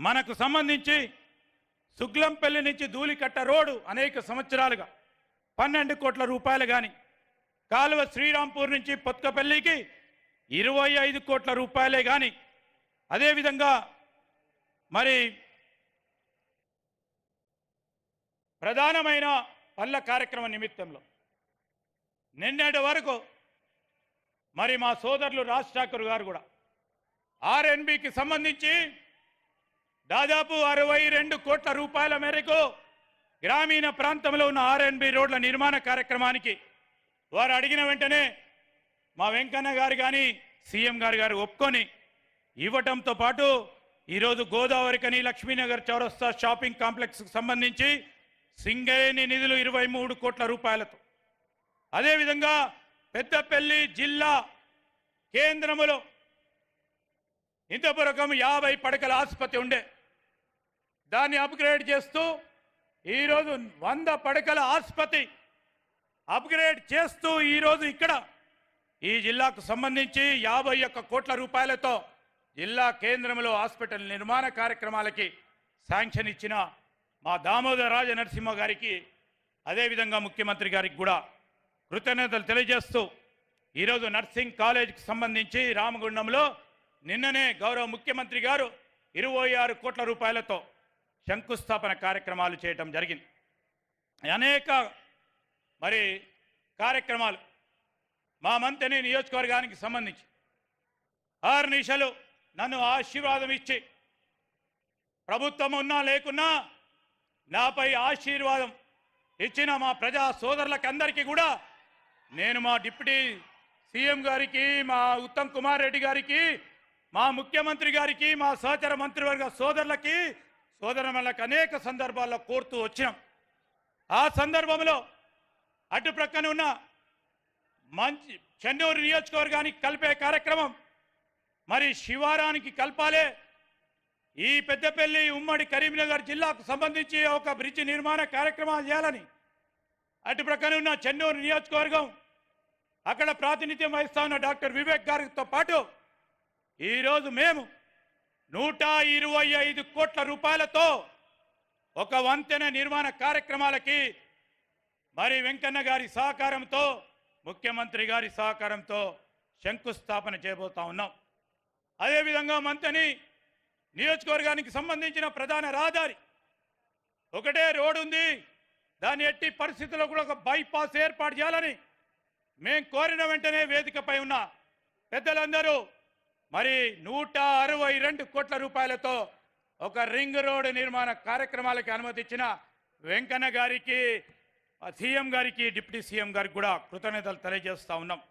మనకు సంబంధించి సుగ్లంపల్లి నుంచి ధూళికట్ట రోడ్డు అనేక సంవత్సరాలుగా 12 కోట్ల రూపాయలు కానీ, కాలువ శ్రీరాంపూర్ నుంచి పొత్కపల్లికి 25 కోట్ల రూపాయలే కానీ, అదేవిధంగా మరి ప్రధానమైన పల్ల కార్యక్రమ నిమిత్తంలో నిన్నటి వరకు మరి మా సోదరులు రాజ్ ఠాకూర్ గారు కూడా ఆర్ఎన్బికి సంబంధించి దాదాపు 62 కోట్ల రూపాయల మేరకు గ్రామీణ ప్రాంతంలో ఉన్న ఆర్ఎన్బి రోడ్ల నిర్మాణ కార్యక్రమానికి వారు అడిగిన వెంటనే మా వెంకన్న గారు కానీ సీఎం గారు ఒప్పుకొని ఇవ్వటంతో పాటు ఈరోజు గోదావరికని లక్ష్మీనగర్ చౌరస్తా షాపింగ్ కాంప్లెక్స్కు సంబంధించి సింగరేణి నిధులు 23 కోట్ల రూపాయలతో, అదేవిధంగా పెద్దపల్లి జిల్లా కేంద్రములో ఇంతవరకు 50 పడకల ఆసుపత్రి ఉండే, దాన్ని అప్గ్రేడ్ చేస్తూ ఈరోజు 100 పడకల ఆసుపత్రి అప్గ్రేడ్ చేస్తూ ఈరోజు ఇక్కడ ఈ జిల్లాకు సంబంధించి 51 కోట్ల రూపాయలతో జిల్లా కేంద్రంలో హాస్పిటల్ నిర్మాణ కార్యక్రమాలకి శాంక్షన్ ఇచ్చిన మా దామోదర రాజ నరసింహ గారికి, అదేవిధంగా ముఖ్యమంత్రి గారికి కూడా కృతజ్ఞతలు తెలియజేస్తూ ఈరోజు నర్సింగ్ కాలేజీకి సంబంధించి రామగుండంలో నిన్ననే గౌరవ ముఖ్యమంత్రి గారు 26 కోట్ల రూపాయలతో శంకుస్థాపన కార్యక్రమాలు చేయటం జరిగింది. అనేక మరి కార్యక్రమాలు మా మంత్రి నియోజకవర్గానికి సంబంధించి 6 నిమిషాలు నన్ను ఆశీర్వాదం ఇచ్చి, ప్రభుత్వం ఉన్నా లేకున్నా నాపై ఆశీర్వాదం ఇచ్చిన మా ప్రజా సోదరులకు అందరికీ కూడా నేను మా డిప్యూటీ సీఎం గారికి, మా ఉత్తమ్ కుమార్ రెడ్డి గారికి, మా ముఖ్యమంత్రి గారికి, మా సహచర మంత్రివర్గ సోదరులకి సోదరులకు అనేక సందర్భాల్లో కోరుతూ వచ్చినాం. ఆ సందర్భంలో అటు ప్రక్కన ఉన్న మంచి చెన్నూరు నియోజకవర్గానికి కలిపే కార్యక్రమం మరి శివారానికి కలపాలే, ఈ పెద్దపల్లి ఉమ్మడి కరీంనగర్ జిల్లాకు సంబంధించి ఒక బ్రిడ్జ్ నిర్మాణ కార్యక్రమాలు చేయాలని అటు ప్రక్కన ఉన్న చెన్నూరు నియోజకవర్గం అక్కడ ప్రాతినిధ్యం వహిస్తా ఉన్న డాక్టర్ వివేక్ గారితో పాటు ఈరోజు మేము 125 కోట్ల రూపాయలతో ఒక వంతెన నిర్మాణ కార్యక్రమాలకి మరి వెంకన్న గారి సహకారంతో, ముఖ్యమంత్రి గారి సహకారంతో శంకుస్థాపన చేయబోతా ఉన్నాం. అదేవిధంగా మంతని నియోజకవర్గానికి సంబంధించిన ప్రధాన రహదారి ఒకటే రోడ్డు ఉంది, దాన్ని ఎట్టి పరిస్థితుల్లో కూడా ఒక బైపాస్ ఏర్పాటు చేయాలని మేము కోరిన వెంటనే వేదికపై ఉన్న పెద్దలందరూ మరి 162 కోట్ల రూపాయలతో ఒక రింగ్ రోడ్ నిర్మాణ కార్యక్రమాలకి అనుమతి ఇచ్చిన వెంకన్న గారికి, సీఎం గారికి, డిప్యూటీ సీఎం గారికి కూడా కృతజ్ఞతలు తెలియజేస్తా ఉన్నాం.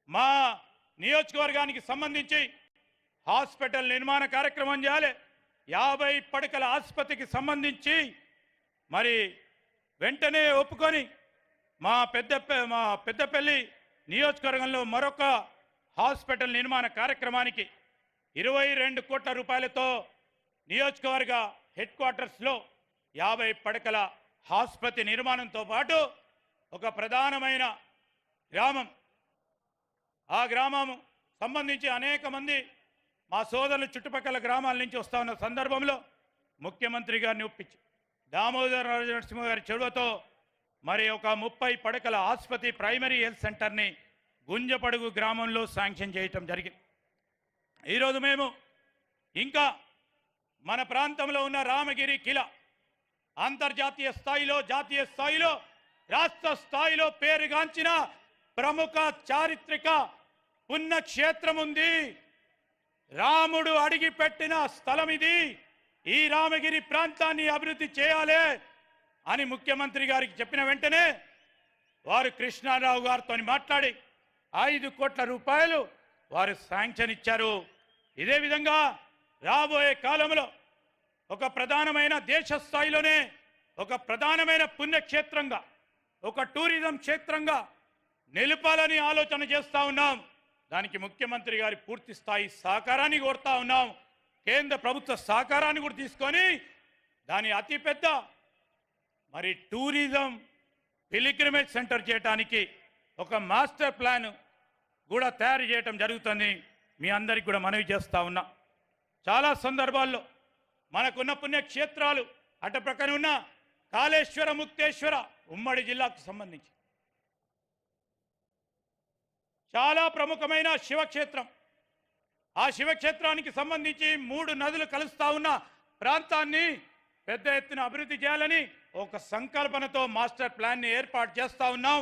మా నియోజకవర్గానికి సంబంధించి హాస్పిటల్ నిర్మాణ కార్యక్రమం చేయాలి. 50 పడకల ఆసుపత్రికి సంబంధించి మరి వెంటనే ఒప్పుకొని మా పెద్దపల్లి నియోజకవర్గంలో మరొక హాస్పిటల్ నిర్మాణ కార్యక్రమానికి 22 కోట్ల రూపాయలతో నియోజకవర్గ హెడ్ క్వార్టర్స్లో 50 పడకల ఆసుపత్రి నిర్మాణంతో పాటు ఒక ప్రధానమైన గ్రామం, ఆ గ్రామం సంబంధించి అనేక మంది మా సోదరులు చుట్టుపక్కల గ్రామాల నుంచి వస్తూ ఉన్న సందర్భంలో ముఖ్యమంత్రి గారిని ఒప్పించి దామోదర రాజ నరసింహ గారి చొరవతో మరి ఒక 30 పడకల ఆసుపత్రి ప్రైమరీ హెల్త్ సెంటర్ని గుంజపడుగు గ్రామంలో శాంక్షన్ చేయటం జరిగింది. ఈరోజు మేము ఇంకా మన ప్రాంతంలో ఉన్న రామగిరి కిలా అంతర్జాతీయ స్థాయిలో, జాతీయ స్థాయిలో, రాష్ట్ర స్థాయిలో పేరుగాంచిన ప్రముఖ చారిత్రక పుణ్యక్షేత్రం ఉంది. రాముడు అడిగిపెట్టిన స్థలం ఇది. ఈ రామగిరి ప్రాంతాన్ని అభివృద్ధి చేయాలి అని ముఖ్యమంత్రి గారికి చెప్పిన వెంటనే వారు కృష్ణారావు గారితో మాట్లాడి 5 కోట్ల రూపాయలు వారు శాంక్షన్ ఇచ్చారు. ఇదే విధంగా రాబోయే కాలంలో ఒక ప్రధానమైన దేశ స్థాయిలోనే ఒక ప్రధానమైన పుణ్యక్షేత్రంగా, ఒక టూరిజం క్షేత్రంగా నిలపాలని ఆలోచన చేస్తూ ఉన్నాం. దానికి ముఖ్యమంత్రి గారి పూర్తి స్థాయి సహకారాన్ని కోరుతా ఉన్నాం. కేంద్ర ప్రభుత్వ సహకారాన్ని కూడా తీసుకొని దాని అతిపెద్ద మరి టూరిజం పిలిగ్రిమేజ్ సెంటర్ చేయడానికి ఒక మాస్టర్ ప్లాన్ కూడా తయారు చేయటం జరుగుతుంది. మీ అందరికీ కూడా మనవి చేస్తూ ఉన్నా. చాలా సందర్భాల్లో మనకున్న పుణ్యక్షేత్రాలు అటు ప్రక్కన ఉన్న కాళేశ్వర ముక్తేశ్వర ఉమ్మడి జిల్లాకు సంబంధించి చాలా ప్రముఖమైన శివక్షేత్రం. ఆ శివక్షేత్రానికి సంబంధించి 3 నదులు కలుస్తా ఉన్న ప్రాంతాన్ని పెద్ద ఎత్తున అభివృద్ధి చేయాలని ఒక సంకల్పనతో మాస్టర్ ప్లాన్ని ఏర్పాటు చేస్తా ఉన్నాం.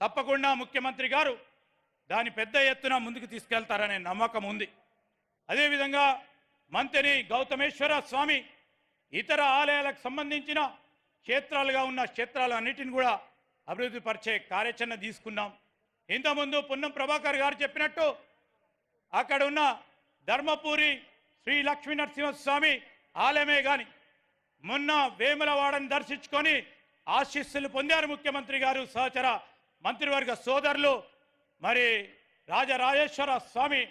తప్పకుండా ముఖ్యమంత్రి గారు దాని పెద్ద ఎత్తున ముందుకు తీసుకెళ్తారనే నమ్మకం ఉంది. అదేవిధంగా మంత్రి గౌతమేశ్వర స్వామి ఇతర ఆలయాలకు సంబంధించిన క్షేత్రాలుగా ఉన్న క్షేత్రాలన్నిటిని కూడా అభివృద్ధి పరిచే కార్యాచరణ తీసుకున్నాం. ఇంతకుముందు పున్నం ప్రభాకర్ గారు చెప్పినట్టు అక్కడ ఉన్న ధర్మపురి శ్రీ లక్ష్మీ నరసింహస్వామి ఆలయమే కానీ మొన్న వేములవాడని దర్శించుకొని ఆశీస్సులు పొందారు ముఖ్యమంత్రి గారు, సహచర మంత్రివర్గ సోదరులు. మరి రాజరాజేశ్వర స్వామి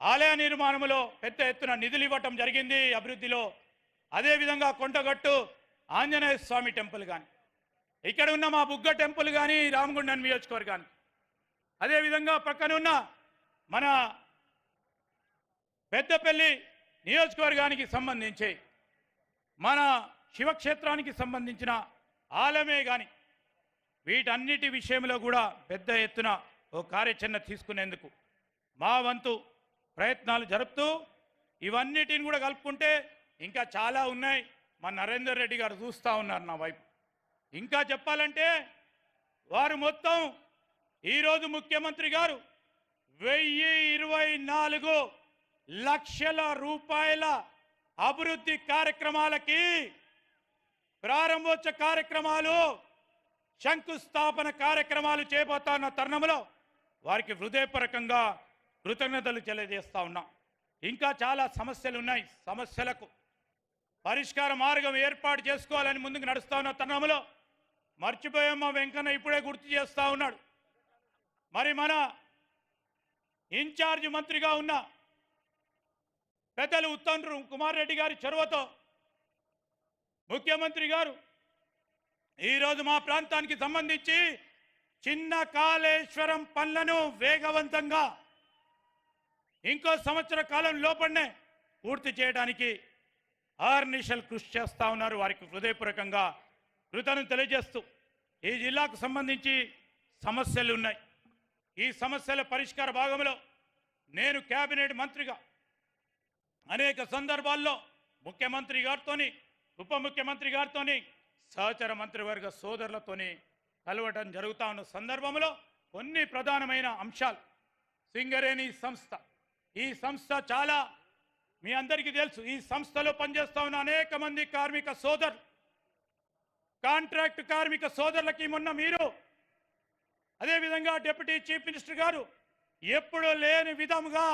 ఆలయ నిర్మాణంలో పెద్ద ఎత్తున నిధులు ఇవ్వటం జరిగింది అభివృద్ధిలో. అదేవిధంగా కొండగట్టు ఆంజనేయ స్వామి టెంపుల్ కానీ, ఇక్కడ ఉన్న మా బుగ్గ టెంపుల్ కానీ, రామగుండం నియోజకవర్గానికి, అదేవిధంగా పక్కన ఉన్న మన పెద్దపల్లి నియోజకవర్గానికి సంబంధించి మన శివక్షేత్రానికి సంబంధించిన ఆలయమే కానీ వీటన్నిటి విషయంలో కూడా పెద్ద ఎత్తున ఓ కార్యాచరణ తీసుకునేందుకు మా వంతు ప్రయత్నాలు జరుపుతూ ఇవన్నిటిని కూడా కలుపుకుంటే ఇంకా చాలా ఉన్నాయి. మా నరేందర్ రెడ్డి గారు చూస్తూ ఉన్నారు నా వైపు. ఇంకా చెప్పాలంటే వారు మొత్తం ఈరోజు ముఖ్యమంత్రి గారు 1024 లక్షల రూపాయల అభివృద్ధి కార్యక్రమాలకి ప్రారంభోత్సవ కార్యక్రమాలు, శంకుస్థాపన కార్యక్రమాలు చేపడుతున్న తరుణంలో వారికి హృదయపూర్వకంగా కృతజ్ఞతలు తెలియజేస్తా ఉన్నాం. ఇంకా చాలా సమస్యలు ఉన్నాయి. సమస్యలకు పరిష్కార మార్గం ఏర్పాటు చేసుకోవాలని ముందుకు నడుస్తా ఉన్న తరుణంలో మర్చిపోయామా వెంకన్న ఇప్పుడే గుర్తు చేస్తా ఉన్నాడు. మరి మన ఇన్ఛార్జ్ మంత్రిగా ఉన్న పెద్దలు ఉత్తమ్ కుమార్ రెడ్డి గారి చొరవతో ముఖ్యమంత్రి గారు ఈరోజు మా ప్రాంతానికి సంబంధించి చిన్న కాళేశ్వరం పనులను వేగవంతంగా ఇంకో సంవత్సర కాలం లోపలనే పూర్తి చేయడానికి ఆర్నిషల్ కృషి చేస్తా ఉన్నారు. వారికి హృదయపూర్వకంగా కృతజ్ఞతలు తెలియజేస్తూ ఈ జిల్లాకు సంబంధించి సమస్యలు ఉన్నాయి. ఈ సమస్యల పరిష్కార భాగంలో నేను కేబినెట్ మంత్రిగా అనేక సందర్భాల్లో ముఖ్యమంత్రి గారితోని, ఉప ముఖ్యమంత్రి గారితోని, సహచర మంత్రివర్గ సోదరులతోని కలవటం జరుగుతూ ఉన్న సందర్భంలో కొన్ని ప్రధానమైన అంశాలు. సింగరేణి సంస్థ, ఈ సంస్థ చాలా మీ అందరికీ తెలుసు. ఈ సంస్థలో పనిచేస్తూ ఉన్న అనేక మంది కార్మిక సోదరులు, కాంట్రాక్ట్ కార్మిక సోదరులకి మొన్న మీరు, అదేవిధంగా డిప్యూటీ చీఫ్ మినిస్టర్ గారు ఎప్పుడు లేని విధంగా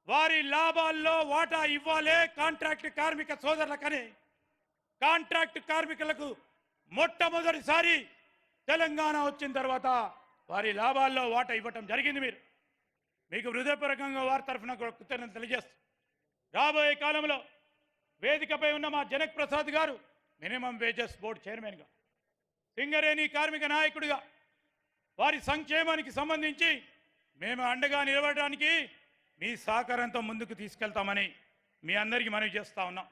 వారి లాభాల్లో వాటా ఇవ్వాలే కాంట్రాక్ట్ కార్మిక సోదరులకని కాంట్రాక్ట్ కార్మికులకు మొట్టమొదటిసారి తెలంగాణ వచ్చిన తర్వాత వారి లాభాల్లో వాటా ఇవ్వటం జరిగింది. మీకు హృదయపూర్వకంగా వారి తరఫున కృతజ్ఞతలు తెలియజేస్తూ రాబోయే కాలంలో వేదికపై ఉన్న మా జనక్ ప్రసాద్ గారు మినిమం వేజెస్ బోర్డు చైర్మన్గా, సింగరేణి కార్మిక నాయకుడిగా వారి సంక్షేమానికి సంబంధించి మేము అండగా నిలబడడానికి మీ సహకారంతో ముందుకు తీసుకెళ్తామని మీ అందరికీ మనవి చేస్తూ ఉన్నాం.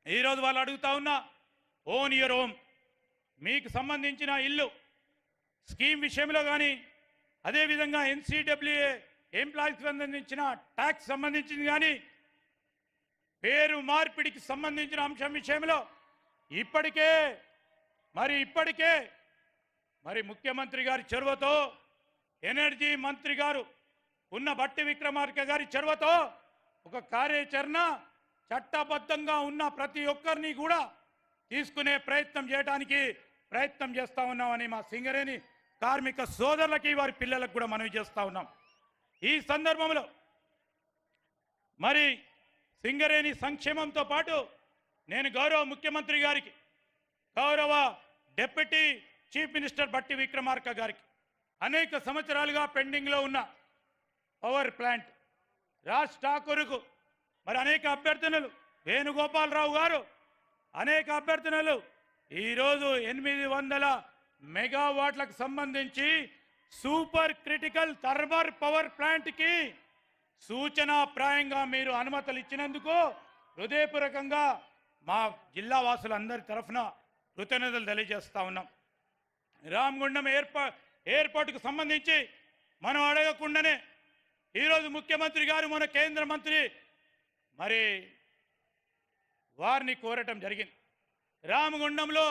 ఈరోజు వాళ్ళు అడుగుతా ఉన్నా ఓన్ యువర్ హోమ్, మీకు సంబంధించిన ఇల్లు స్కీమ్ విషయంలో కానీ, అదేవిధంగా ఎన్సీడబ్ల్యూఏ ఎంప్లాయీస్కి సంబంధించిన ట్యాక్స్ సంబంధించింది కానీ, పేరు మార్పిడికి సంబంధించిన అంశం విషయంలో ఇప్పటికే మరి ముఖ్యమంత్రి గారి చొరవతో, ఎనర్జీ మంత్రి గారు ఉన్న బట్టి విక్రమార్క గారి చొరవతో ఒక కార్యాచరణ చట్టబద్ధంగా ఉన్న ప్రతి ఒక్కరిని కూడా తీసుకునే ప్రయత్నం చేయడానికి ప్రయత్నం చేస్తూ ఉన్నామని మా సింగరేణి కార్మిక సోదరులకి, వారి పిల్లలకు కూడా మనవి చేస్తూ ఉన్నాం. ఈ సందర్భంలో మరి సింగరేణి సంక్షేమంతో పాటు నేను గౌరవ ముఖ్యమంత్రి గారికి, గౌరవ డిప్యూటీ చీఫ్ మినిస్టర్ బట్టి విక్రమార్క గారికి అనేక సంవత్సరాలుగా పెండింగ్లో ఉన్న పవర్ ప్లాంట్ రాజ్ ఠాకూర్కు మరి అనేక అభ్యర్థనలు, వేణుగోపాలరావు గారు అనేక అభ్యర్థనలు, ఈరోజు 800 మెగావాట్లకు సంబంధించి సూపర్ క్రిటికల్ థర్మల్ పవర్ ప్లాంట్కి సూచనాప్రాయంగా మీరు అనుమతులు ఇచ్చినందుకు హృదయపూర్వకంగా మా జిల్లా వాసులందరి తరఫున కృతజ్ఞతలు తెలియజేస్తా ఉన్నాం. రామగుండం ఏర్పాటుకు సంబంధించి మనం అడగకుండానే ఈరోజు ముఖ్యమంత్రి గారు మన కేంద్ర మంత్రి మరి వారిని కోరటం జరిగింది. రామగుండంలో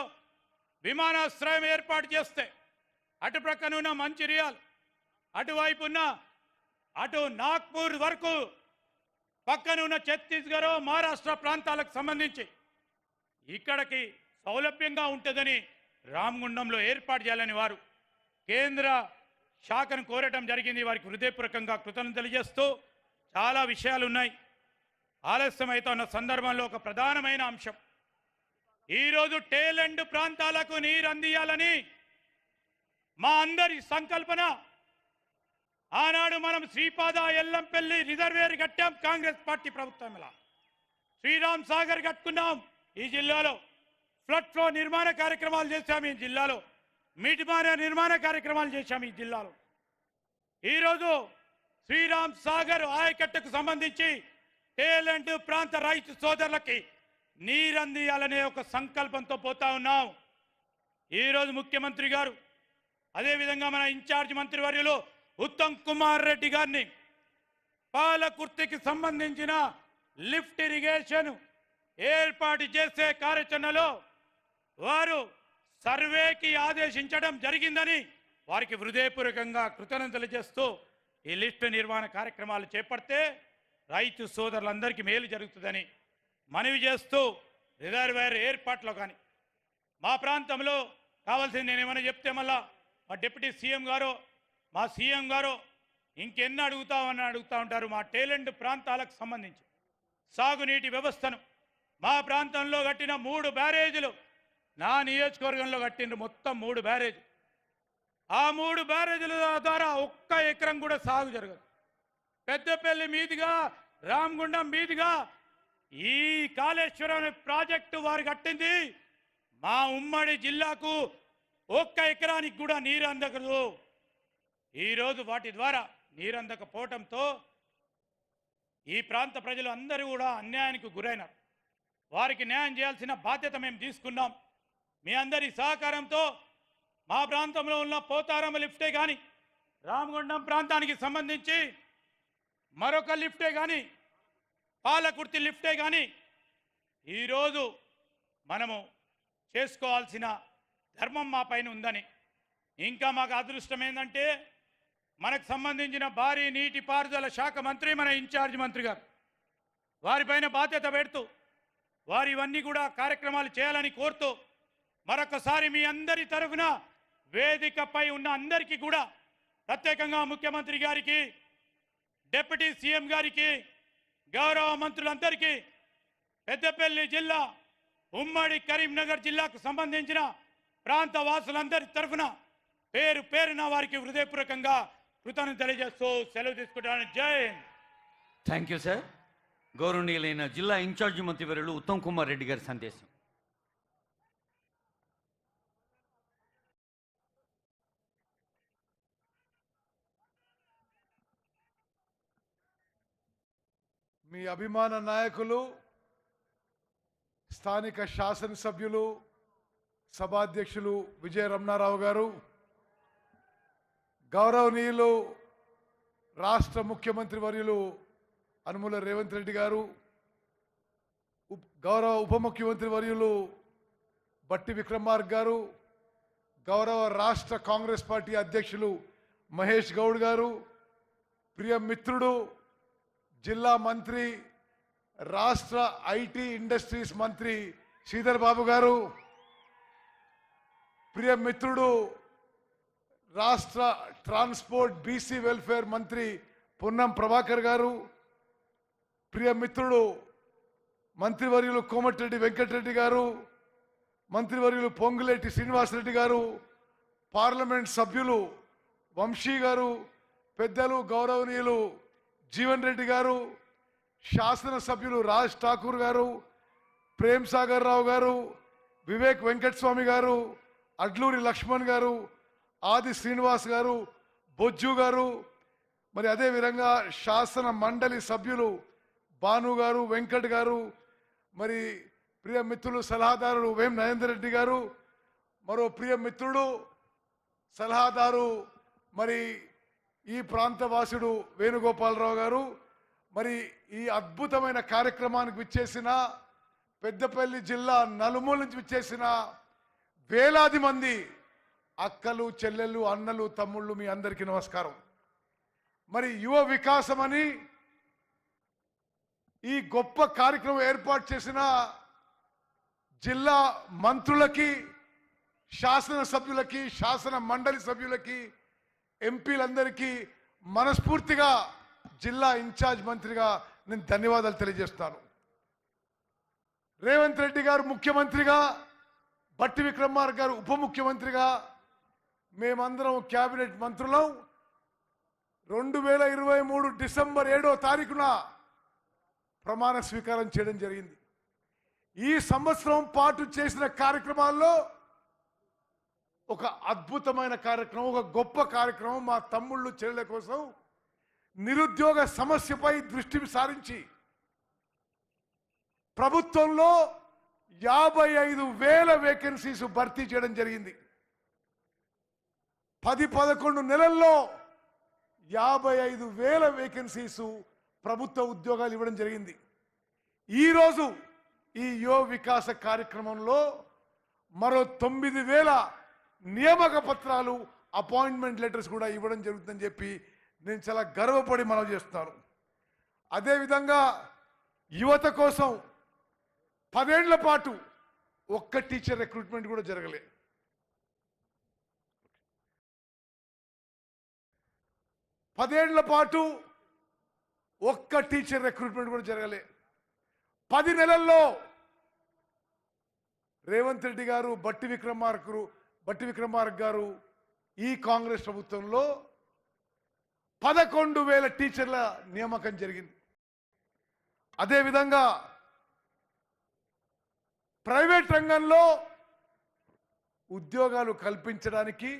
విమానాశ్రయం ఏర్పాటు చేస్తే అటు ప్రక్కన ఉన్న మంచిర్యాల్, అటువైపు ఉన్న అటు నాగ్పూర్ వరకు పక్కన ఉన్న ఛత్తీస్గఢ్ మహారాష్ట్ర ప్రాంతాలకు సంబంధించి ఇక్కడికి సౌలభ్యంగా ఉంటుందని రామగుండంలో ఏర్పాటు చేయాలని వారు కేంద్ర శాఖను కోరటం జరిగింది. వారికి హృదయపూర్వకంగా కృతజ్ఞతలు తెలియజేస్తూ చాలా విషయాలు ఉన్నాయి. ఆలస్యం అవుతున్న సందర్భంలో ఒక ప్రధానమైన అంశం, ఈరోజు టేలెండ్ ప్రాంతాలకు నీరు అందియాలని మా అందరి సంకల్పన. ఆనాడు మనం శ్రీపాద ఎల్లంపల్లి రిజర్వేర్ కట్టాం కాంగ్రెస్ పార్టీ ప్రభుత్వం. ఇలా శ్రీరామ్ సాగర్ కట్టుకున్నాం ఈ జిల్లాలో. ఫ్లడ్ ఫ్లో నిర్మాణ కార్యక్రమాలు చేశాం ఈ జిల్లాలో. మిడ్మాన నిర్మాణ కార్యక్రమాలు చేశాం ఈ జిల్లాలో. ఈరోజు శ్రీరామ్ సాగర్ ఆయకట్టుకు సంబంధించి టేలెంట్ ప్రాంత రైతు సోదరులకి నీరందియాలనే ఒక సంకల్పంతో పోతా ఉన్నాం. ఈరోజు ముఖ్యమంత్రి గారు అదేవిధంగా మన ఇన్ఛార్జ్ మంత్రివర్యులు ఉత్తమ్ కుమార్ రెడ్డి గారిని పాలకుర్తికి సంబంధించిన లిఫ్ట్ ఇరిగేషన్ ఏర్పాటు చేసే కార్యాచరణలో వారు సర్వేకి ఆదేశించడం జరిగిందని వారికి హృదయపూర్వకంగా కృతజ్ఞతలు చేస్తూ ఈ లిఫ్ట్ నిర్మాణ కార్యక్రమాలు చేపడితే రైతు సోదరులందరికీ మేలు జరుగుతుందని మనవి చేస్తూ రిజర్వేర్ ఏర్పాట్లో కానీ మా ప్రాంతంలో కావాల్సింది నేనేమైనా చెప్తే మళ్ళా మా డిప్యూటీ సీఎం గారు మా సీఎం గారు ఇంకెన్ని అడుగుతామని అడుగుతూ ఉంటారు. మా టేలెంట్ ప్రాంతాలకు సంబంధించి సాగునీటి వ్యవస్థను మా ప్రాంతంలో కట్టిన 3 బ్యారేజీలు నా నియోజకవర్గంలో కట్టిన మొత్తం 3 బ్యారేజీలు. ఆ 3 బ్యారేజీల ద్వారా ఒక్క ఎకరం కూడా సాగు జరగదు. పెద్దపల్లి మీదుగా రామగుండం మీదుగా ఈ కాళేశ్వరం ప్రాజెక్టు వారు కట్టింది మా ఉమ్మడి జిల్లాకు ఒక్క ఎకరానికి కూడా నీరు అందకదు. ఈరోజు వాటి ద్వారా నీరు అందకపోవడంతో ఈ ప్రాంత ప్రజలు అందరూ కూడా అన్యాయానికి గురైనారు. వారికి న్యాయం చేయాల్సిన బాధ్యత మేము తీసుకున్నాం. మీ అందరి సహకారంతో మా ప్రాంతంలో ఉన్న పోతారమ్మ లిఫ్టే కానీ రామగుండం ప్రాంతానికి సంబంధించి మరొక లిఫ్టే కానీ పాలకుర్తి లిఫ్టే కానీ ఈరోజు మనము చేసుకోవాల్సిన ధర్మం మా పైన ఉందని, ఇంకా మాకు అదృష్టం ఏంటంటే మనకు సంబంధించిన భారీ నీటిపారుదల శాఖ మంత్రి మన ఇన్ఛార్జ్ మంత్రి గారు వారిపైన బాధ్యత పెడుతూ వారు ఇవన్నీ కూడా కార్యక్రమాలు చేయాలని కోరుతూ మరొకసారి మీ అందరి తరఫున వేదికపై ఉన్న అందరికీ కూడా ప్రత్యేకంగా ముఖ్యమంత్రి గారికి, డిప్యూటీ సీఎం గారికి, గౌరవ మంత్రులందరికీ, పెద్దపల్లి జిల్లా ఉమ్మడి కరీంనగర్ జిల్లాకు సంబంధించిన ప్రాంత వాసులందరి తరఫున పేరు పేరున వారికి హృదయపూర్వకంగా కృతజ్ఞతలు తెలియజేస్తూ సెలవు తీసుకుంటాను. జై హింద్. Thank you sir. గౌరవనీయులైన జిల్లా ఇన్ఛార్జి మంత్రివర్యులు ఉత్తమ్ కుమార్ రెడ్డి గారి సందేశం. మీ అభిమాన నాయకులు, స్థానిక శాసనసభ్యులు, సభాధ్యక్షులు విజయ రమణారావు గారు, గౌరవనీయులు రాష్ట్ర ముఖ్యమంత్రి వర్యులు అనుముల రేవంత్ రెడ్డి గారు, గౌరవ ఉప ముఖ్యమంత్రి వర్యులు బట్టి విక్రమార్క గారు, గౌరవ రాష్ట్ర కాంగ్రెస్ పార్టీ అధ్యక్షులు మహేష్ గౌడ్ గారు, ప్రియ మిత్రుడు జిల్లా మంత్రి రాష్ట్ర ఐటీ ఇండస్ట్రీస్ మంత్రి శ్రీధర్ బాబు గారు, ప్రియ మిత్రుడు రాష్ట్ర ట్రాన్స్పోర్ట్ బీసీ వెల్ఫేర్ మంత్రి పొన్నం ప్రభాకర్ గారు, ప్రియ మిత్రుడు మంత్రివర్యులు కోమటిరెడ్డి వెంకటరెడ్డి గారు, మంత్రివర్యులు పొంగులేటి శ్రీనివాసరెడ్డి గారు, పార్లమెంట్ సభ్యులు వంశీ గారు, పెద్దలు గౌరవనీయులు జీవన్ రెడ్డి గారు, శాసనసభ్యులు రాజ్ ఠాకూర్ గారు, ప్రేమ్ సాగర్ రావు గారు, వివేక్ వెంకటస్వామి గారు, అడ్లూరి లక్ష్మణ్ గారు, ఆది శ్రీనివాస్ గారు, బొజ్జు గారు, మరి అదేవిధంగా శాసన మండలి సభ్యులు భాను గారు, వెంకట్ గారు, మరి ప్రియ మిత్రులు సలహాదారులు వేం నరేందర్ రెడ్డి గారు, మరో ప్రియ మిత్రుడు సలహాదారు మరి ఈ ప్రాంతవాసుడు వేణుగోపాలరావు గారు, మరి ఈ అద్భుతమైన కార్యక్రమానికి విచ్చేసిన పెద్దపల్లి జిల్లా నలుమూల నుంచి విచ్చేసిన వేలాది మంది అక్కలు, చెల్లెళ్ళు, అన్నలు, తమ్ముళ్ళు, మీ అందరికీ నమస్కారం. మరి యువ వికాసం అని ఈ గొప్ప కార్యక్రమం ఏర్పాటు చేసిన జిల్లా మంత్రులకి, శాసనసభ్యులకి, శాసన మండలి సభ్యులకి, ఎంపీలందరికీ మనస్ఫూర్తిగా జిల్లా ఇన్ఛార్జ్ మంత్రిగా నేను ధన్యవాదాలు తెలియజేస్తాను. రేవంత్ రెడ్డి గారు ముఖ్యమంత్రిగా, బట్టి విక్రమార్క గారు ఉప ముఖ్యమంత్రిగా, మేమందరం క్యాబినెట్ మంత్రులం 2023 డిసెంబర్ 7వ తారీఖున ప్రమాణ స్వీకారం చేయడం జరిగింది. ఈ సంవత్సరం పాటు చేసిన కార్యక్రమాల్లో ఒక అద్భుతమైన కార్యక్రమం, ఒక గొప్ప కార్యక్రమం, మా తమ్ముళ్ళు చెల్లెల కోసం నిరుద్యోగ సమస్యపై దృష్టి సారించి ప్రభుత్వంలో 55,000 వేకెన్సీస్ భర్తీ చేయడం జరిగింది. 10-11 నెలల్లో 55,000 వేకెన్సీస్ ప్రభుత్వ ఉద్యోగాలు ఇవ్వడం జరిగింది. ఈరోజు ఈ యువ వికాస కార్యక్రమంలో మరో 9,000 నియామక పత్రాలు, అపాయింట్మెంట్ లెటర్స్ కూడా ఇవ్వడం జరుగుతుందని చెప్పి నేను చాలా గర్వపడి మనవి చేస్తున్నాను. అదేవిధంగా యువత కోసం 10 ఏళ్ల పాటు ఒక్క టీచర్ రిక్రూట్మెంట్ కూడా జరగలే. 10 ఏళ్ల పాటు ఒక్క టీచర్ రిక్రూట్మెంట్ కూడా జరగలే. 10 నెలల్లో రేవంత్ రెడ్డి గారు, బట్టి విక్రమార్క గారు ఈ కాంగ్రెస్ ప్రభుత్వంలో 11,000 టీచర్ల నియామకం జరిగింది. అదేవిధంగా ప్రైవేట్ రంగంలో ఉద్యోగాలు కల్పించడానికి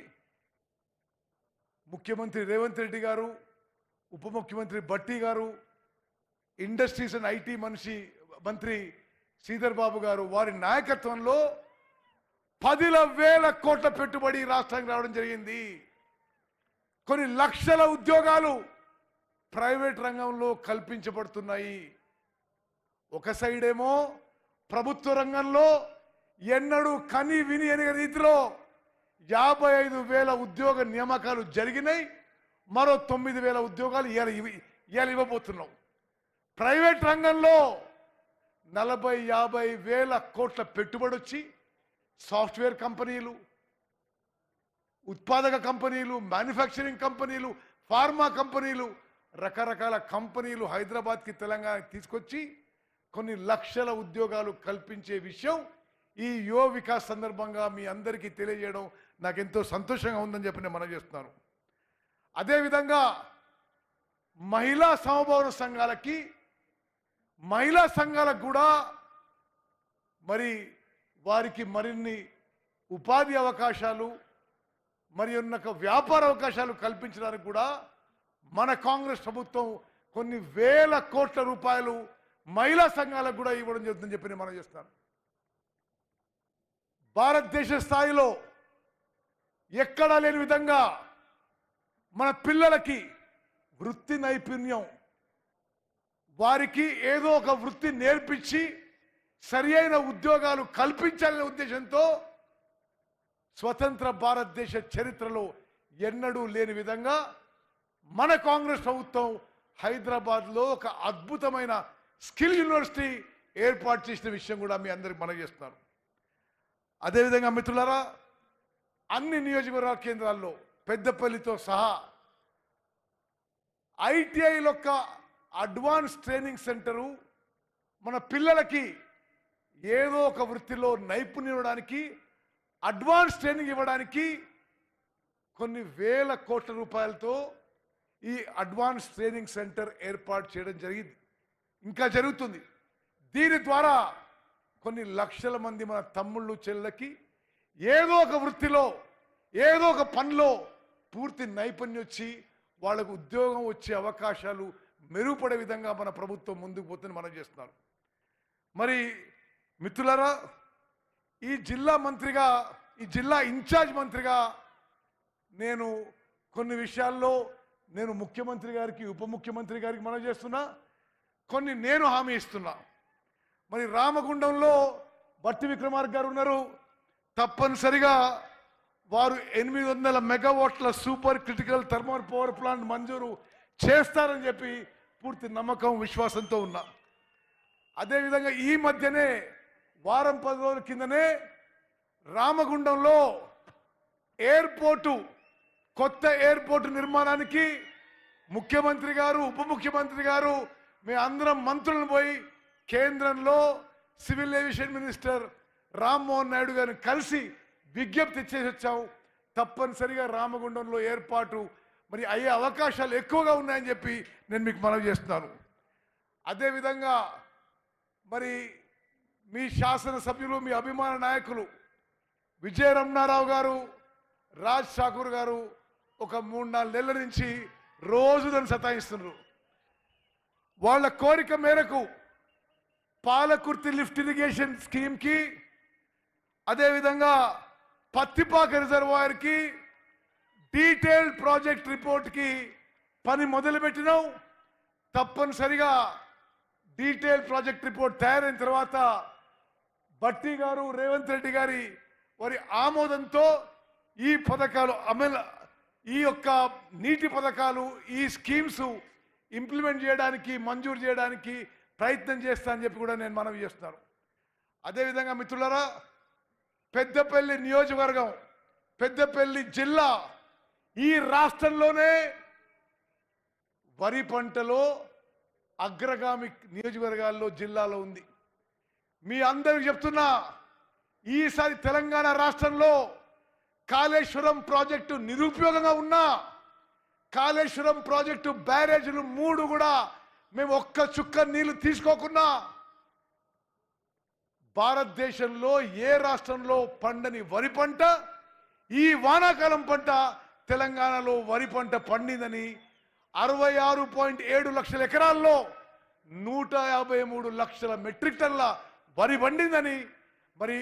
ముఖ్యమంత్రి రేవంత్ రెడ్డి గారు, ఉప ముఖ్యమంత్రి బట్టి గారు, ఇండస్ట్రీస్ అండ్ ఐటీ మంత్రి శ్రీధర్ బాబు గారు వారి నాయకత్వంలో 10,000 కోట్ల పెట్టుబడి రాష్ట్రానికి రావడం జరిగింది. కొన్ని లక్షల ఉద్యోగాలు ప్రైవేట్ రంగంలో కల్పించబడుతున్నాయి. ఒక సైడ్ ఏమో ప్రభుత్వ రంగంలో ఎన్నడూ కని విని ఎనిగిన రీతిలో 55,000 ఉద్యోగ నియామకాలు జరిగినాయి. మరో 9,000 ఉద్యోగాలు ఇవాళ ఇవ్వబోతున్నాం. ప్రైవేట్ రంగంలో 40-50 కోట్ల పెట్టుబడి వచ్చి సాఫ్ట్వేర్ కంపెనీలు, ఉత్పాదక కంపెనీలు, మ్యానుఫ్యాక్చరింగ్ కంపెనీలు, ఫార్మా కంపెనీలు, రకరకాల కంపెనీలు హైదరాబాద్కి, తెలంగాణకి తీసుకొచ్చి కొన్ని లక్షల ఉద్యోగాలు కల్పించే విషయం ఈ యువ వికాస్ సందర్భంగా మీ అందరికీ తెలియజేయడం నాకు ఎంతో సంతోషంగా ఉందని చెప్పి నేను మనవి చేస్తున్నాను. అదేవిధంగా మహిళా సమభావన సంఘాలకి, మహిళా సంఘాలకు కూడా మరి వారికి మరిన్ని ఉపాధి అవకాశాలు, మరి ఉన్న వ్యాపార అవకాశాలు కల్పించడానికి కూడా మన కాంగ్రెస్ ప్రభుత్వం కొన్ని వేల కోట్ల రూపాయలు మహిళా సంఘాలకు కూడా ఇవ్వడం జరుగుతుందని చెప్పి నేను మనం చేస్తాను. భారతదేశ స్థాయిలో ఎక్కడా లేని విధంగా మన పిల్లలకి వృత్తి నైపుణ్యం, వారికి ఏదో ఒక వృత్తి నేర్పించి సరి అయిన ఉద్యోగాలు కల్పించాలనే ఉద్దేశంతో స్వతంత్ర భారతదేశ చరిత్రలో ఎన్నడూ లేని విధంగా మన కాంగ్రెస్ ప్రభుత్వం హైదరాబాద్లో ఒక అద్భుతమైన స్కిల్ యూనివర్సిటీ ఏర్పాటు చేసిన విషయం కూడా మీ అందరికి మనవి చేస్తున్నాను. అదేవిధంగా మిత్రులారా, అన్ని నియోజకవర్గ కేంద్రాల్లో పెద్దపల్లితో సహా ఐటీఐ యొక్క అడ్వాన్స్ ట్రైనింగ్ సెంటరు మన పిల్లలకి ఏదో ఒక వృత్తిలో నైపుణ్యం ఇవ్వడానికి, అడ్వాన్స్ ట్రైనింగ్ ఇవ్వడానికి కొన్ని వేల కోట్ల రూపాయలతో ఈ అడ్వాన్స్ ట్రైనింగ్ సెంటర్ ఏర్పాటు చేయడం జరిగింది, ఇంకా జరుగుతుంది. దీని ద్వారా కొన్ని లక్షల మంది మన తమ్ముళ్ళు చెల్లెలకి ఏదో ఒక వృత్తిలో, ఏదో ఒక పనిలో పూర్తి నైపుణ్యం వచ్చి వాళ్ళకు ఉద్యోగం వచ్చే అవకాశాలు మెరుగుపడే విధంగా మన ప్రభుత్వం ముందుకు పోతుందని మనం చేస్తున్నారు. మరి మిత్రులారా, ఈ జిల్లా మంత్రిగా, ఈ జిల్లా ఇన్ఛార్జ్ మంత్రిగా నేను కొన్ని విషయాల్లో నేను ముఖ్యమంత్రి గారికి, ఉప ముఖ్యమంత్రి గారికి మనవి చేస్తున్నా, కొన్ని నేను హామీ ఇస్తున్నా. మరి రామగుండంలో బట్టి విక్రమార్క గారు ఉన్నారు, తప్పనిసరిగా వారు 800 మెగావాట్ల super critical thermal power plant మంజూరు చేస్తారని చెప్పి పూర్తి నమ్మకం, విశ్వాసంతో ఉన్నా. అదేవిధంగా ఈ మధ్యనే వారం 10 రోజుల కిందనే రామగుండంలో ఎయిర్పోర్టు, కొత్త ఎయిర్పోర్టు నిర్మాణానికి ముఖ్యమంత్రి గారు, ఉప ముఖ్యమంత్రి గారు, మీ అందరం మంత్రులను పోయి కేంద్రంలో civil aviation minister Rammohan Naidu గారిని కలిసి విజ్ఞప్తి చేసి వచ్చాం. తప్పనిసరిగా రామగుండంలో ఏర్పాటు మరి అయ్యే అవకాశాలు ఎక్కువగా ఉన్నాయని చెప్పి నేను మీకు మనవి చేస్తున్నాను. అదేవిధంగా మరి మీ శాసనసభ్యులు, మీ అభిమాన నాయకులు విజయ రమణారావు గారు, రాజ్ ఠాకూర్ గారు ఒక 3-4 నెలల నుంచి రోజు దాన్ని సతాయిస్తున్నారు. వాళ్ళ కోరిక మేరకు పాలకుర్తి లిఫ్ట్ ఇరిగేషన్ స్కీమ్కి, అదేవిధంగా పత్తిపాక రిజర్వాయర్కి డీటెయిల్డ్ ప్రాజెక్ట్ రిపోర్ట్కి పని మొదలుపెట్టినాం. తప్పనిసరిగా డీటెయిల్ ప్రాజెక్ట్ రిపోర్ట్ తయారైన తర్వాత భట్టి గారు, రేవంత్ రెడ్డి గారి వారి ఆమోదంతో ఈ పథకాలు అమలు, ఈ యొక్క నీటి పథకాలు, ఈ స్కీమ్స్ ఇంప్లిమెంట్ చేయడానికి, మంజూరు చేయడానికి ప్రయత్నం చేస్తా అని చెప్పి కూడా నేను మనవి చేస్తున్నాను. అదేవిధంగా మిత్రులారా, పెద్దపల్లి నియోజకవర్గం, పెద్దపల్లి జిల్లా ఈ రాష్ట్రంలోనే వరి పంటలో అగ్రగామి నియోజకవర్గాల్లో జిల్లాలో ఉంది. మీ అందరికి చెప్తున్నా, ఈసారి తెలంగాణ రాష్ట్రంలో కాళేశ్వరం ప్రాజెక్టు నిరుపయోగంగా ఉన్నా, కాళేశ్వరం ప్రాజెక్టు బ్యారేజీలు 3 కూడా మేము ఒక్క చుక్క నీళ్లు తీసుకోకున్నా, భారతదేశంలో ఏ రాష్ట్రంలో పండని వరి పంట, ఈ వానాకాలం పంట తెలంగాణలో వరి పంట పండిందని 66.7 లక్షల ఎకరాల్లో 153 లక్షల మెట్రిక్ టన్ల వరి పండిందని, మరి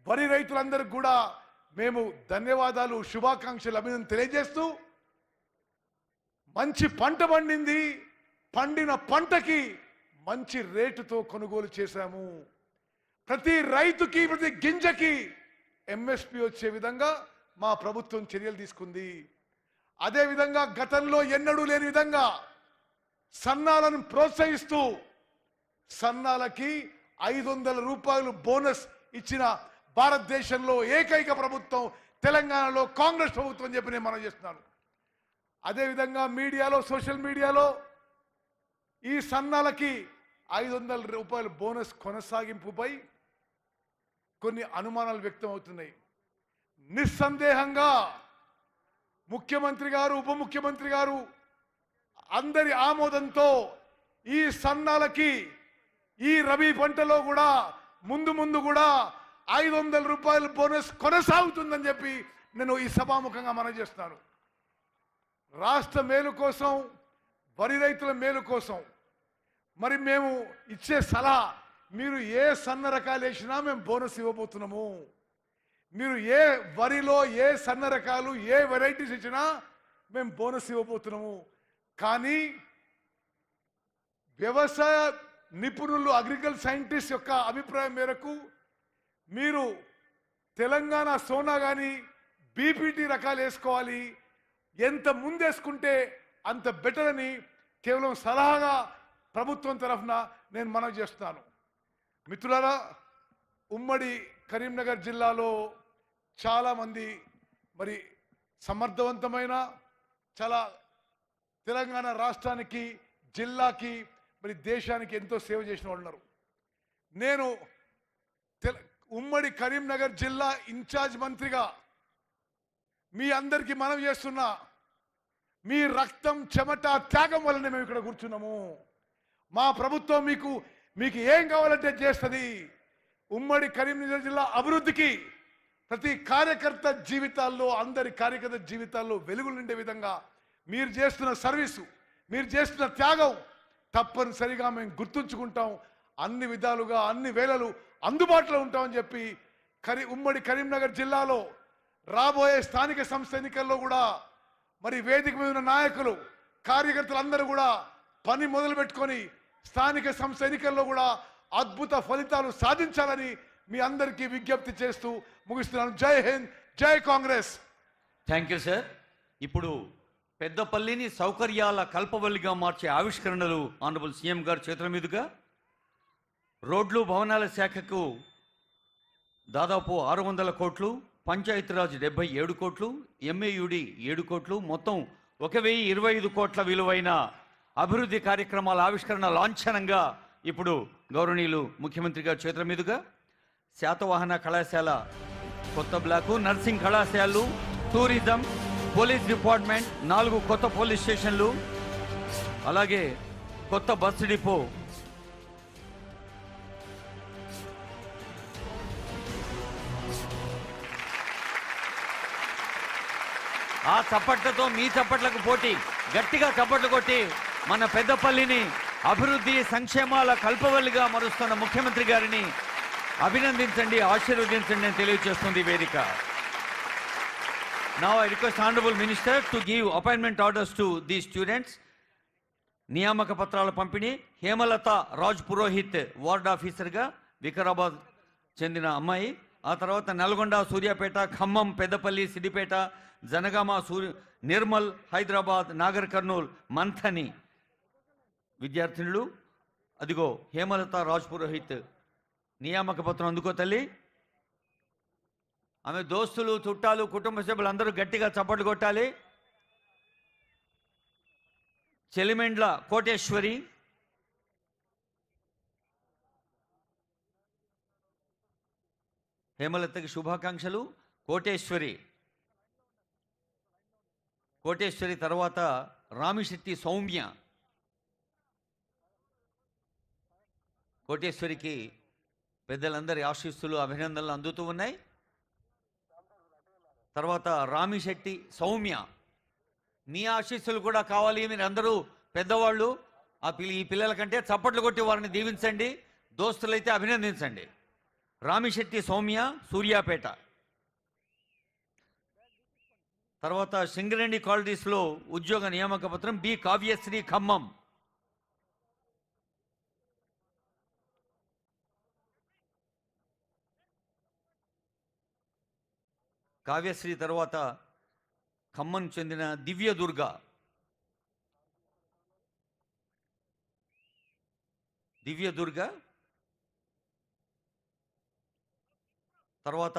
వరి రైతులందరికీ కూడా మేము ధన్యవాదాలు, శుభాకాంక్షలు, అభినందనలు తెలియజేస్తూ, మంచి పంట పండింది, పండిన పంటకి మంచి రేటుతో కొనుగోలు చేశాము. ప్రతి రైతుకి, ప్రతి గింజకి ఎంఎస్పి వచ్చే విధంగా మా ప్రభుత్వం చర్యలు తీసుకుంది. అదేవిధంగా గతంలో ఎన్నడూ లేని విధంగా సన్నాలను ప్రోత్సహిస్తూ సన్నాలకి 500 రూపాయలు బోనస్ ఇచ్చిన భారతదేశంలో ఏకైక ప్రభుత్వం తెలంగాణలో కాంగ్రెస్ ప్రభుత్వం అని చెప్పి నేను మనం చేస్తున్నాను. అదేవిధంగా మీడియాలో, సోషల్ మీడియాలో ఈ సన్నాలకి 500 రూపాయల బోనస్ కొనసాగింపుపై కొన్ని అనుమానాలు వ్యక్తం అవుతున్నాయి. నిస్సందేహంగా ముఖ్యమంత్రి గారు, ఉప ముఖ్యమంత్రి గారు అందరి ఆమోదంతో ఈ సన్నాలకి ఈ రబీ పంటలో కూడా ముందు కూడా 500 రూపాయల బోనస్ కొనసాగుతుందని చెప్పి నేను ఈ సభాముఖంగా మనవి చేస్తున్నాను. రాష్ట్ర మేలు కోసం, వరి రైతుల మేలు కోసం మరి మేము ఇచ్చే సలహా, మీరు ఏ సన్న రకాలు వేసినా మేము బోనస్ ఇవ్వబోతున్నాము. మీరు ఏ వరిలో ఏ సన్న రకాలు, ఏ వెరైటీస్ ఇచ్చినా మేము బోనస్ ఇవ్వబోతున్నాము. కానీ వ్యవసాయ నిపుణులు, అగ్రికల్చర్ సైంటిస్ట్ యొక్క అభిప్రాయం మేరకు మీరు తెలంగాణ సోనా కానీ బీపీటీ రకాలు వేసుకోవాలి, ఎంత ముందేసుకుంటే అంత బెటర్ అని కేవలం సలహాగా ప్రభుత్వం తరఫున నేను మనవి చేస్తున్నాను. మిత్రులారా, ఉమ్మడి కరీంనగర్ జిల్లాలో చాలామంది మరి సమర్థవంతమైన, చాలా తెలంగాణ రాష్ట్రానికి, జిల్లాకి, మరి దేశానికి ఎంతో సేవ చేసిన వాళ్ళు ఉన్నారు. నేను ఉమ్మడి కరీంనగర్ జిల్లా ఇన్ఛార్జ్ మంత్రిగా మీ అందరికీ మనవి చేస్తున్నా, మీ రక్తం, చెమట, త్యాగం వల్లనే మేము ఇక్కడ కూర్చున్నాము. మా ప్రభుత్వం మీకు ఏం కావాలంటే చేస్తుంది. ఉమ్మడి కరీంనగర్ జిల్లా అభివృద్ధికి ప్రతి కార్యకర్త జీవితాల్లో, అందరి కార్యకర్త జీవితాల్లో వెలుగులు నిండే విధంగా మీరు చేస్తున్న సర్వీసు, మీరు చేస్తున్న త్యాగం తప్పనిసరిగా మేము గుర్తుంచుకుంటాం. అన్ని విధాలుగా అన్ని వేళలు అందుబాటులో ఉంటామని చెప్పి ఉమ్మడి కరీంనగర్ జిల్లాలో రాబోయే స్థానిక సంస్థ ఎన్నికల్లో కూడా మరి వేదిక మీద ఉన్న నాయకులు కార్యకర్తలందరూ కూడా పని మొదలు పెట్టుకొని స్థానిక సంస్థ ఎన్నికల్లో కూడా అద్భుత ఫలితాలు సాధించాలని మీ అందరికీ విజ్ఞప్తి చేస్తూ ముగిస్తున్నాను. జై హింద్, జై కాంగ్రెస్. Thank you sir. ఇప్పుడు పెద్దపల్లిని సౌకర్యాల కల్పవల్లిగా మార్చే ఆవిష్కరణలు ఆనరబుల్ సీఎం గారి చేతుల మీదుగా రోడ్లు భవనాల శాఖకు దాదాపు 600 కోట్లు, పంచాయతీరాజ్ 77 కోట్లు, ఎంఏయుడి 7 కోట్లు, మొత్తం 1025 కోట్ల విలువైన అభివృద్ధి కార్యక్రమాల ఆవిష్కరణ లాంఛనంగా ఇప్పుడు గౌరవనీయులు ముఖ్యమంత్రి గారి చేతుల మీదుగా శాతవాహన కళాశాల కొత్త బ్లాకు, నర్సింగ్ కళాశాలలు, టూరిజం, పోలీస్ డిపార్ట్మెంట్, 4 కొత్త పోలీస్ స్టేషన్లు, అలాగే కొత్త బస్సు డిపో, ఆ చప్పట్లతో మీ చప్పట్లకు పోటీ గట్టిగా చప్పట్లు కొట్టి మన పెద్దపల్లిని అభివృద్ధి సంక్షేమాల కల్పవల్లిగా మరుస్తున్న ముఖ్యమంత్రి గారిని అభినందించండి, ఆశీర్వదించండి అని తెలియజేస్తుంది వేదిక. Now I request Honorable Minister to give appointment orders to these students. నియామక పత్రాల పంపిణీ. హేమలత రాజ్ పురోహిత్ వార్డ్ ఆఫీసర్గా వికారాబాద్ చెందిన అమ్మాయి. ఆ తర్వాత నల్గొండ, సూర్యాపేట, ఖమ్మం, పెద్దపల్లి, సిద్దిపేట, జనగామ, నిర్మల్, హైదరాబాద్, నాగర్ కర్నూల్, మంథని విద్యార్థినులు. అదిగో హేమలత రాజ్ పురోహిత్ నియామక పత్రం అందుకో తల్లి. ఆమె దోస్తులు, చుట్టాలు, కుటుంబ సభ్యులు అందరూ గట్టిగా చప్పట్లు కొట్టాలి. చెలిమెండ్ల కోటేశ్వరి, హేమలతకి శుభాకాంక్షలు. కోటేశ్వరి తర్వాత రామిశెట్టి సౌమ్య. కోటేశ్వరికి పెద్దలందరి ఆశీస్సులు, అభినందనలు అందుతూ ఉన్నాయి. తర్వాత రామిశెట్టి సౌమ్య, మీ ఆశీస్సులు కూడా కావాలి. మీరు అందరూ పెద్దవాళ్ళు, ఈ పిల్లల కంటే చప్పట్లు కొట్టి వారిని దీవించండి, దోస్తులైతే అభినందించండి. రామిశెట్టి సౌమ్య, సూర్యాపేట. తర్వాత సింగరేణి కాలనీస్లో ఉద్యోగ నియామక పత్రం బి కావ్యశ్రీ, ఖమ్మం. కావ్యశ్రీ తర్వాత ఖమ్మం చెందిన దివ్య దుర్గ. తర్వాత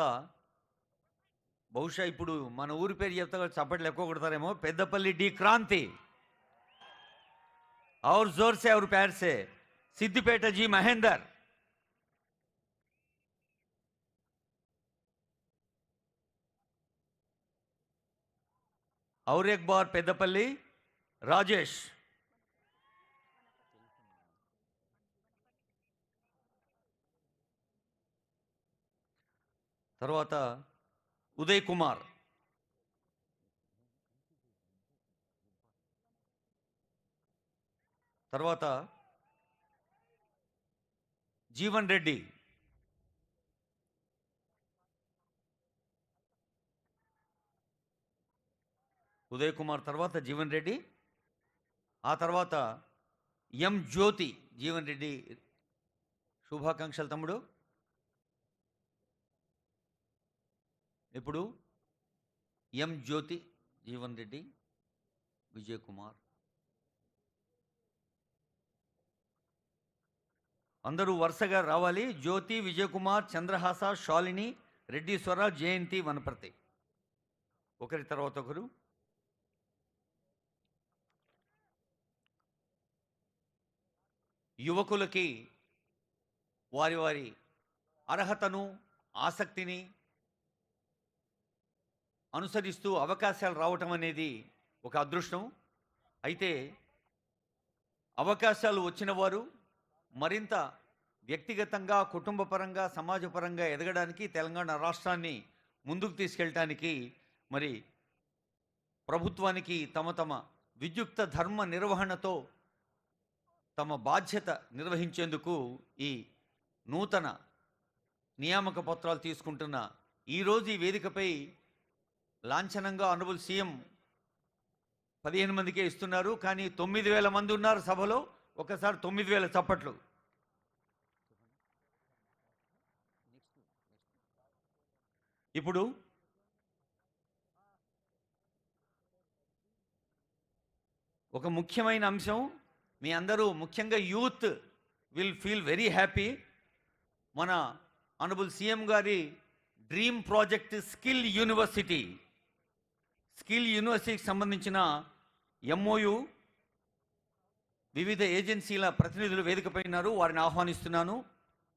బహుశా ఇప్పుడు మన ఊరి పేరు చెప్తా చప్పట్లు ఎక్కువ కొడతారేమో, పెద్దపల్లి డి క్రాంతి. और जोर से और प्यार से सिद्धिपेट जी महेंदर. और एक बार पेदपल्ली राजेश. తర్వాత ఉదయ్ కుమార్. తర్వాత జీవన్ రెడ్డి. ఉదయ్ కుమార్ తర్వాత జీవన్ రెడ్డి. ఆ తర్వాత ఎం జ్యోతి. జీవన్ రెడ్డి శుభాకాంక్షలు తమ్ముడు. ఇప్పుడు ఎం జ్యోతి, జీవన్ రెడ్డి, విజయ్ కుమార్. అందరూ వరుసగా రావాలి. జ్యోతి, విజయ్ కుమార్, చంద్రహాస, శాలిని, రెడ్డీశ్వర, జయంతి, వనపర్తి. ఒకరి తర్వాత ఒకరు. యువకులకి వారి వారి అర్హతను, ఆసక్తిని అనుసరిస్తూ అవకాశాలు రావటం అనేది ఒక అదృష్టం. అయితే అవకాశాలు వచ్చిన వారు మరింత వ్యక్తిగతంగా, కుటుంబపరంగా, సమాజపరంగా ఎదగడానికి, తెలంగాణ రాష్ట్రాన్ని ముందుకు తీసుకెళ్ళటానికి మరి ప్రభుత్వానికి తమ విద్యుక్త ధర్మ నిర్వహణతో తమ బాధ్యత నిర్వహించేందుకు ఈ నూతన నియామక పత్రాలు తీసుకుంటున్న ఈరోజు ఈ వేదికపై లాంఛనంగా ఆనరబుల్ సీఎం 15 మందికే ఇస్తున్నారు. కానీ 9,000 మంది ఉన్నారు సభలో. ఒకసారి 9,000 చప్పట్లు. ఇప్పుడు ఒక ముఖ్యమైన అంశం, మీ అందరూ ముఖ్యంగా youth will feel very happy. మన ఆనరబుల్ సీఎం గారి dream project skill university. Skill యూనివర్సిటీకి సంబంధించిన ఎంఓయు వివిధ ఏజెన్సీల ప్రతినిధులు వేదికపై ఉన్నారు. వారిని ఆహ్వానిస్తున్నాను.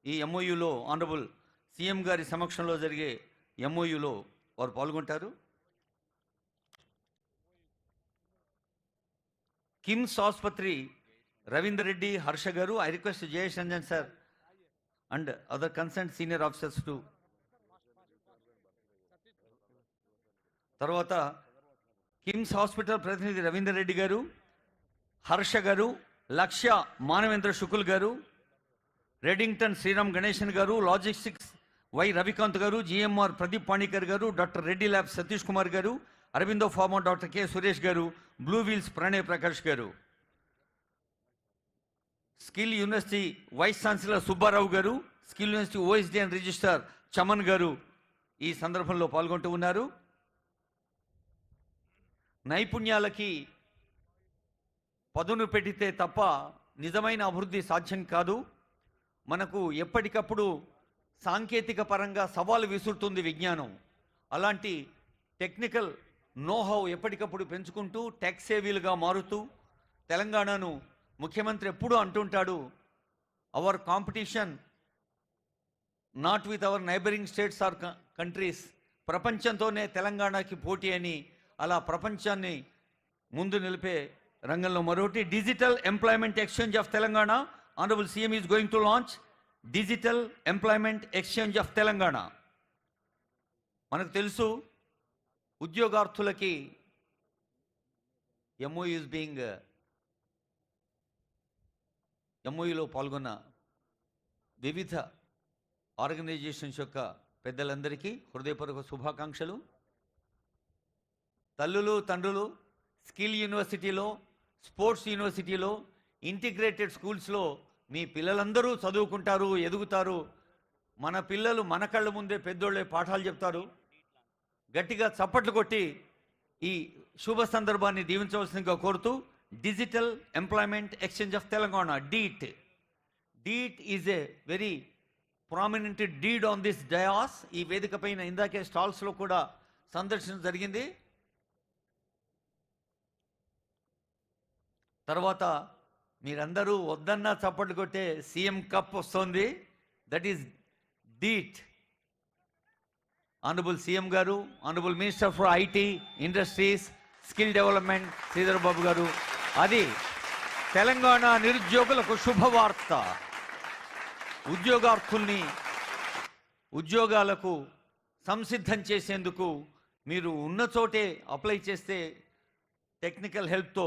ఈ ఎంఓయులో ఆనరబుల్ సీఎం గారి సమక్షంలో జరిగే ఎంఓయులో వారు పాల్గొంటారు. కిమ్స్ ఆసుపత్రి రవీందర్ రెడ్డి, హర్ష గారు. I request Jayesh Ranjan sir and other concern senior officers to. తర్వాత కిమ్స్ హాస్పిటల్ ప్రతినిధి రవీందర్ రెడ్డి గారు, హర్ష గారు, లక్ష్య మానవేంద్ర శుకుల్ గారు, రెడింగ్టన్ శ్రీరామ్ గణేశన్ గారు, లాజిస్టిక్స్ వై రవికాంత్ గారు, జిఎంఆర్ ప్రదీప్ పాణికర్ గారు, డాక్టర్ రెడ్డి ల్యాబ్స్ సతీష్ కుమార్ గారు, Aurobindo pharma doctor K Suresh గారు, బ్లూ వీల్స్ ప్రణయ్ ప్రకాష్ గారు, skill university vice chancellor Subbarao గారు, skill university OSD and registrar Chaman గారు ఈ సందర్భంలో పాల్గొంటూ ఉన్నారు. నైపుణ్యాలకి పదును పెడితే తప్ప నిజమైన అభివృద్ధి సాధ్యం కాదు. మనకు ఎప్పటికప్పుడు సాంకేతిక పరంగా సవాలు విసురుతుంది విజ్ఞానం. అలాంటి టెక్నికల్ నోహౌ ఎప్పటికప్పుడు పెంచుకుంటూ టెక్ సేవీలుగా మారుతూ తెలంగాణను ముఖ్యమంత్రి ఎప్పుడూ అంటుంటాడు, our competition not with our neighbouring states or countries. ప్రపంచంతోనే తెలంగాణకి పోటీ అని. అలా ప్రపంచాన్ని ముందు నిలిపే రంగంలో మరొకటి digital employment exchange of Telangana. Honourable CM is going to launch digital employment exchange of Telangana. మనకు తెలుసు ఉద్యోగార్థులకి ఎంఓయూలో పాల్గొన్న వివిధ ఆర్గనైజేషన్స్ యొక్క పెద్దలందరికీ హృదయపూర్వక శుభాకాంక్షలు. తల్లులు, తండ్రులు, స్కిల్ యూనివర్సిటీలో, స్పోర్ట్స్ యూనివర్సిటీలో, ఇంటిగ్రేటెడ్ స్కూల్స్లో మీ పిల్లలందరూ చదువుకుంటారు, ఎదుగుతారు. మన పిల్లలు మన కళ్ళ ముందే పెద్దోళ్ళే పాఠాలు చెప్తారు. గట్టిగా చప్పట్లు కొట్టి ఈ శుభ సందర్భాన్ని దీవించవలసిందిగా కోరుతూ, digital employment exchange of Telangana, DEET. DEET is a very prominent deed on this dais. ఈ వేదిక పైన ఇందాకే స్టాల్స్లో కూడా సందర్శన జరిగింది. తర్వాత మీరందరూ వద్దన్నా చప్పట్లు కొట్టే సీఎం కప్ వస్తుంది. That is DEET. Honourable CM గారు, honourable minister for IT, industries, skill development Sridhar Babu గారు, అది తెలంగాణ నిరుద్యోగులకు శుభవార్త. ఉద్యోగార్థుల్ని ఉద్యోగాలకు సంసిద్ధం చేసేందుకు మీరు ఉన్న చోటే అప్లై చేస్తే టెక్నికల్ హెల్ప్తో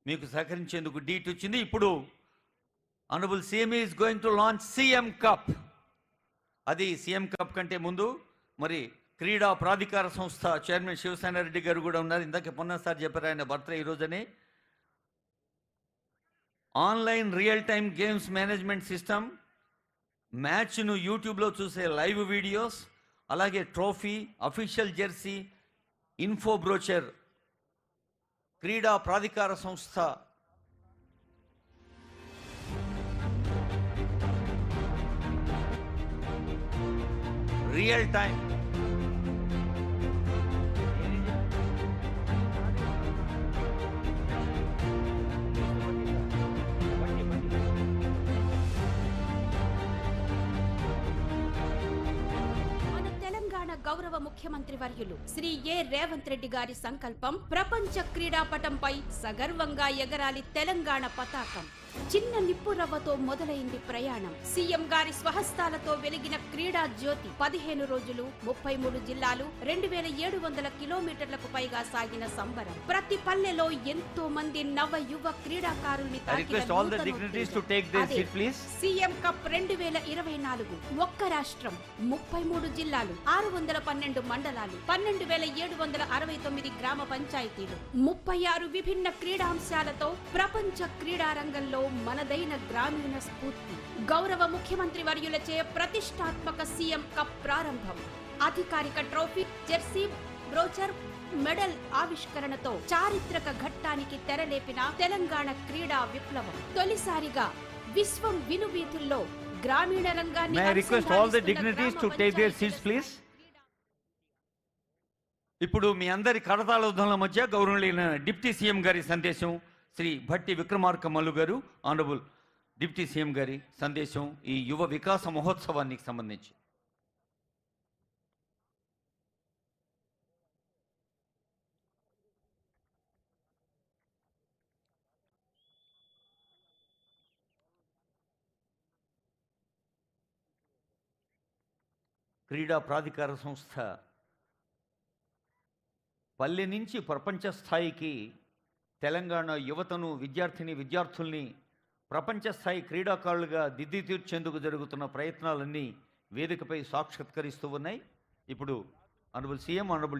మీకు సహకరించేందుకు డీట్ వచ్చింది. ఇప్పుడు honourable CM is going to launch CM cup. అది సీఎం కప్ కంటే ముందు మరి క్రీడా ప్రాధికార సంస్థ చైర్మన్ శివసేన రెడ్డి గారు కూడా ఉన్నారు. ఇందాక పొన్నసారి చెప్పారు, ఆయన బర్త్డే ఈరోజనే. Online real time games management system, మ్యాచ్ను యూట్యూబ్లో చూసే లైవ్ వీడియోస్, అలాగే trophy, official jersey, info brochure. క్రీడా ప్రాధికార సంస్థ రియల్ టైం గౌరవ ముఖ్యమంత్రి వర్యులు శ్రీ ఏ రేవంత్ రెడ్డి గారి సంకల్పం ప్రపంచ క్రీడాపటంపై సగర్వంగా ఎగరాలి తెలంగాణ పతాకం. చిన్న నిప్పు రవ్వతో మొదలైంది ప్రయాణం. సీఎం గారి స్వహస్తాలతో వెలిగిన క్రీడా జ్యోతి 15 రోజులు 33 జిల్లాలు 2700 కిలోమీటర్లకు పైగా సాగిన సంబరం. ప్రతి పల్లెలో ఎంతో మంది నవ యువ క్రీడాకారుల్ని సీఎం కప్ 2024. ఒక్క రాష్ట్రం 33 జిల్లాలు 612 మండలాలు 12769 గ్రామ పంచాయతీలు 36 విభిన్న క్రీడాంశాలతో ప్రపంచ క్రీడా రంగంలో మనదైన గ్రామీణ స్ఫూర్తి. గౌరవ ముఖ్యమంత్రి వర్యులచే ప్రతిష్టాత్మక సీఎం కప్ ప్రారంభం. అధికారిక ట్రోఫీ, జెర్సీ, బ్రోచర్, మెడల్ ఆవిష్కరణతో చారిత్రక ఘట్టానికి తెరలేపిన తెలంగాణ క్రీడా విప్లవం. తొలిసారిగా విశ్వం వినువీధుల్లో గ్రామీణ రంగాన్ని ఇప్పుడు మీ అందరి కరతాళోద్ధంల మధ్య గౌరవనీయులైన డిప్యూటీ సీఎం గారి సందేశం. శ్రీ భట్టి విక్రమార్క మల్లు గారు, ఆనరబుల్ డిప్యూటీ సీఎం గారి సందేశం ఈ యువ వికాస మహోత్సవానికి సంబంధించి. క్రీడా ప్రాధికార సంస్థ పల్లె నుంచి ప్రపంచ స్థాయికి తెలంగాణ యువతను, విద్యార్థుల్ని ప్రపంచ స్థాయి క్రీడాకారులుగా తీర్చేందుకు జరుగుతున్న ప్రయత్నాలన్నీ వేదికపై సాక్షాత్కరిస్తూ ఉన్నాయి. ఇప్పుడు ఆనరబుల్ సీఎం, ఆనరబుల్